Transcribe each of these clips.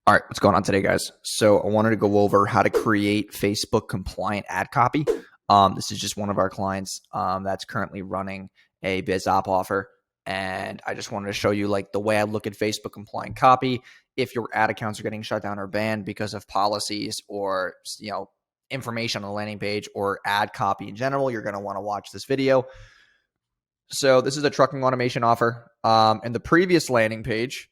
All right, what's going on today, guys? So I wanted to go over how to create Facebook compliant ad copy. This is just one of our clients that's currently running a biz op offer. And I just wanted to show you like the way I look at Facebook compliant copy. If your ad accounts are getting shut down or banned because of policies or, information on the landing page or ad copy in general, you're going to want to watch this video. So this is a trucking automation offer. And the previous landing page,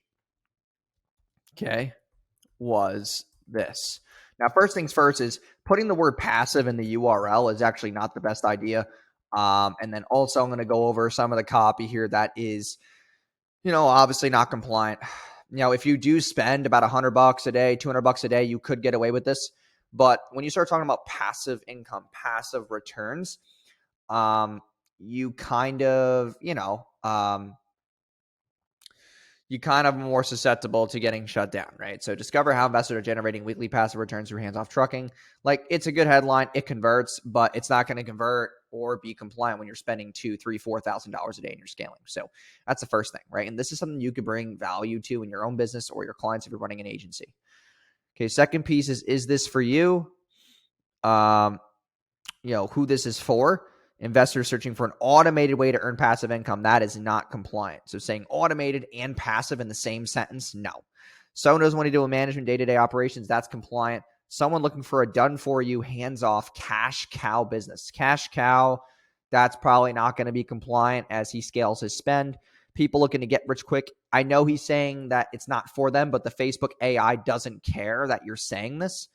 was this. Now, first things first is putting the word passive in the URL is actually not the best idea. And then also I'm going to go over some of the copy here that is, obviously not compliant. If you do spend about $100 a day, $200 a day, you could get away with this. But when you start talking about passive income, passive returns, you kind of, you kind of more susceptible to getting shut down, right? So discover how investors are generating weekly passive returns through hands-off trucking. Like, it's a good headline. It converts, but it's not going to convert or be compliant when you're spending $2,000, $3,000, $4,000 a day and you're scaling. So that's the first thing, right? And this is something you could bring value to in your own business or your clients if you're running an agency. Okay, second piece is this for you? Who this is for. Investors searching for an automated way to earn passive income. That is not compliant. So saying automated and passive in the same sentence, no. Someone doesn't want to deal with management, day-to-day operations, that's compliant. Someone looking for a done-for-you, hands-off, cash cow business. Cash cow, that's probably not going to be compliant as he scales his spend. People looking to get rich quick. I know he's saying that it's not for them, but the Facebook AI doesn't care that you're saying this.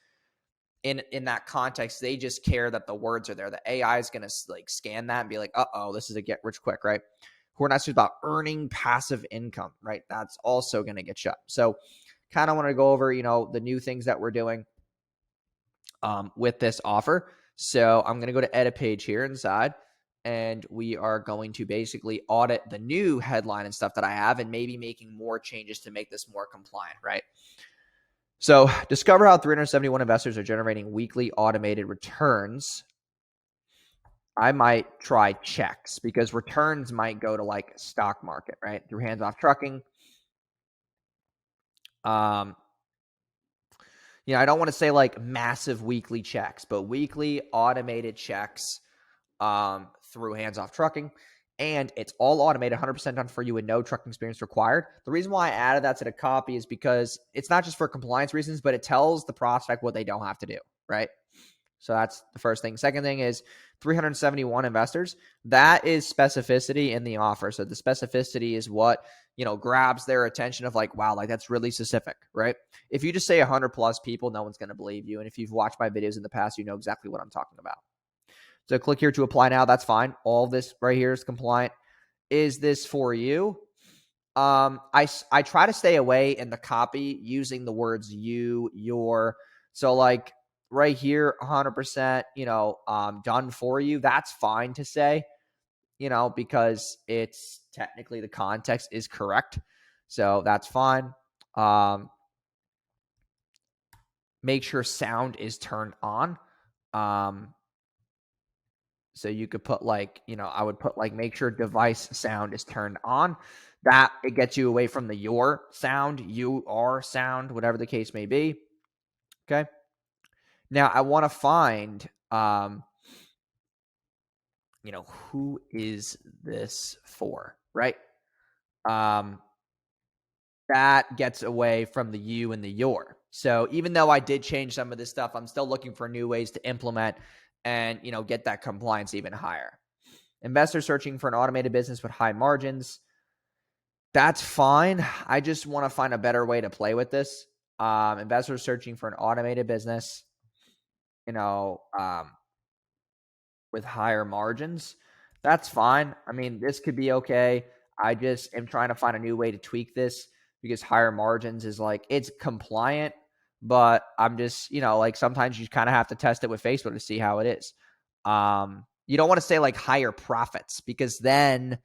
In that context, they just care that the words are there. The AI is going to scan that and be like, this is a get rich quick, right? Who are not serious about earning passive income, right? That's also going to get shut. So kind of want to go over, the new things that we're doing with this offer. So I'm going to go to edit page here inside, and we are going to basically audit the new headline and stuff that I have and maybe making more changes to make this more compliant, right? So discover how 371 investors are generating weekly automated returns. I might try checks because returns might go to like stock market, right? Through hands-off trucking. I don't want to say like massive weekly checks, but weekly automated checks through hands-off trucking. And it's all automated, 100% done for you with no trucking experience required. The reason why I added that to the copy is because it's not just for compliance reasons, but it tells the prospect what they don't have to do, right? So that's the first thing. Second thing is 371 investors. That is specificity in the offer. So the specificity is what, grabs their attention of like, wow, like that's really specific, right? If you just say 100 plus people, no one's going to believe you. And if you've watched my videos in the past, you know exactly what I'm talking about. So click here to apply now. That's fine. All this right here is compliant. Is this for you? I try to stay away in the copy using the words you, your. So like right here, 100%, done for you. That's fine to say, because it's technically the context is correct. So that's fine. Make sure sound is turned on. So you could put I would put make sure device sound is turned on. That it gets you away from the your sound, you are sound, whatever the case may be. Okay. Now I want to find, who is this for, right? That gets away from the you and the your. So even though I did change some of this stuff, I'm still looking for new ways to implement and, get that compliance even higher. Investors searching for an automated business with high margins. That's fine. I just want to find a better way to play with this. Investors searching for an automated business, with higher margins. That's fine. I mean, this could be okay. I just am trying to find a new way to tweak this because higher margins is it's compliant, but I'm just, sometimes you kind of have to test it with Facebook to see how it is. You don't want to say higher profits because then,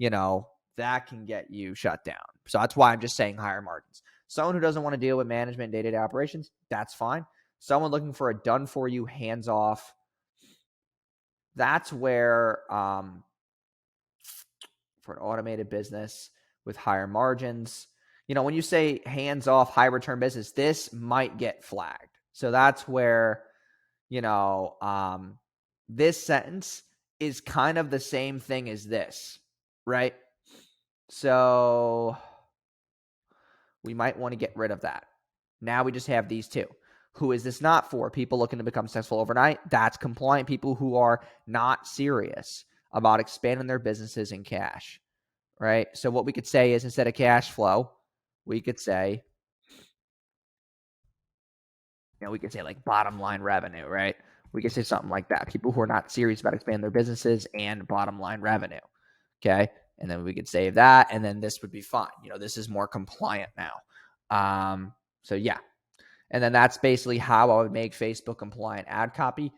that can get you shut down. So that's why I'm just saying higher margins. Someone who doesn't want to deal with management, day-to-day operations, that's fine. Someone looking for a done-for-you, hands-off, that's where for an automated business with higher margins, when you say hands-off, high-return business, this might get flagged. So that's where, this sentence is kind of the same thing as this, right? So we might want to get rid of that. Now we just have these two. Who is this not for? People looking to become successful overnight. That's compliant. People who are not serious about expanding their businesses in cash, right? So what we could say is, instead of cash flow, we could say, like bottom line revenue, right? We could say something like that. People who are not serious about expanding their businesses and bottom line revenue. Okay. And then we could save that. And then this would be fine. This is more compliant now. So yeah. And then that's basically how I would make Facebook compliant ad copy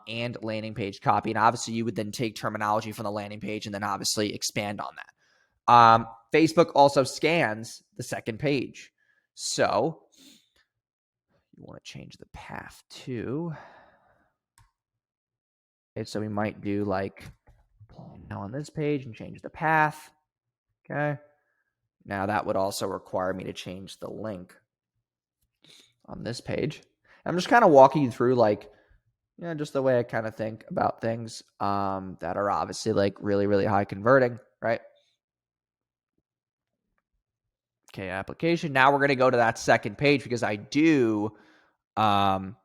and landing page copy. And obviously you would then take terminology from the landing page and then obviously expand on that. Facebook also scans the second page. So you want to change the path to. Okay, so we might do like now on this page and change the path. Okay. Now that would also require me to change the link on this page. I'm just kind of walking you through just the way I kind of think about things that are obviously like really, really high converting, right? Okay, application. Now we're going to go to that second page because I do, want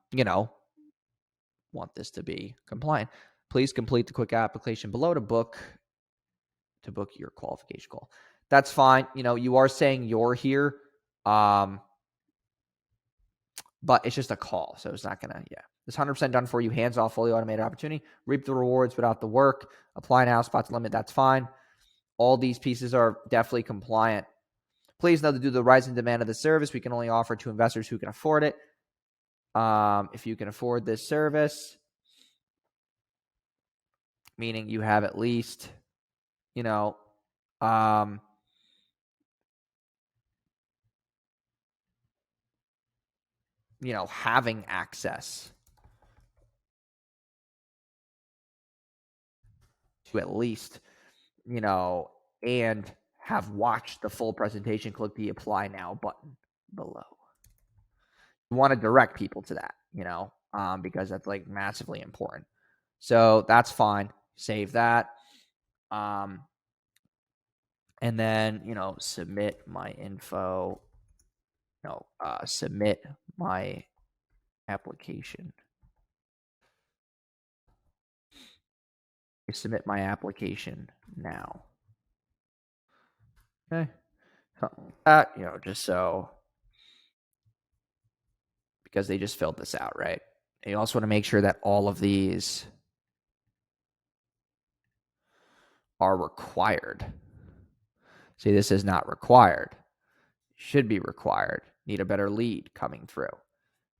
this to be compliant. Please complete the quick application below to book your qualification call. That's fine. You are saying you're here, but it's just a call. So it's not going to, It's 100% done for you. Hands off, fully automated opportunity. Reap the rewards without the work. Apply now, spots limit. That's fine. All these pieces are definitely compliant. Please know that due to the rising demand of the service, we can only offer to investors who can afford it. If you can afford this service, meaning you have at least, having access to at least, and have watched the full presentation, click the apply now button below. You want to direct people to that, because that's like massively important. So that's fine. Save that. And then, submit my info. Submit my application. Submit my application now. Okay. Something like that, just so, because they just filled this out, right? And you also want to make sure that all of these are required. See, this is not required. Should be required. Need a better lead coming through.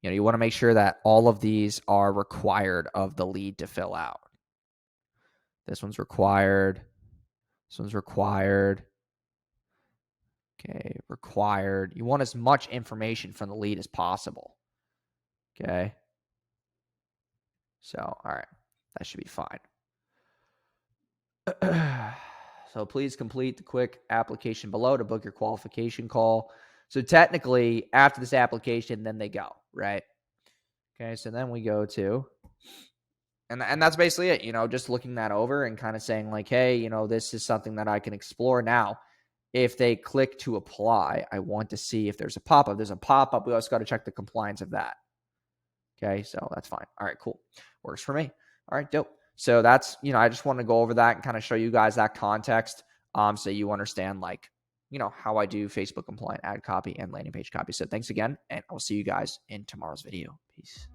You want to make sure that all of these are required of the lead to fill out. This one's required. This one's required. Okay, required. You want as much information from the lead as possible. Okay. So, all right. That should be fine. So please complete the quick application below to book your qualification call. So technically, after this application, then they go, right? Okay, so then we go to, and that's basically it, just looking that over and kind of saying like, hey, this is something that I can explore now. If they click to apply, I want to see if there's a pop-up. If there's a pop-up, we also got to check the compliance of that. Okay, so that's fine. All right, cool. Works for me. All right, dope. So that's, I just want to go over that and kind of show you guys that context so you understand how I do Facebook compliant ad copy and landing page copy. So thanks again, and I'll see you guys in tomorrow's video. Peace.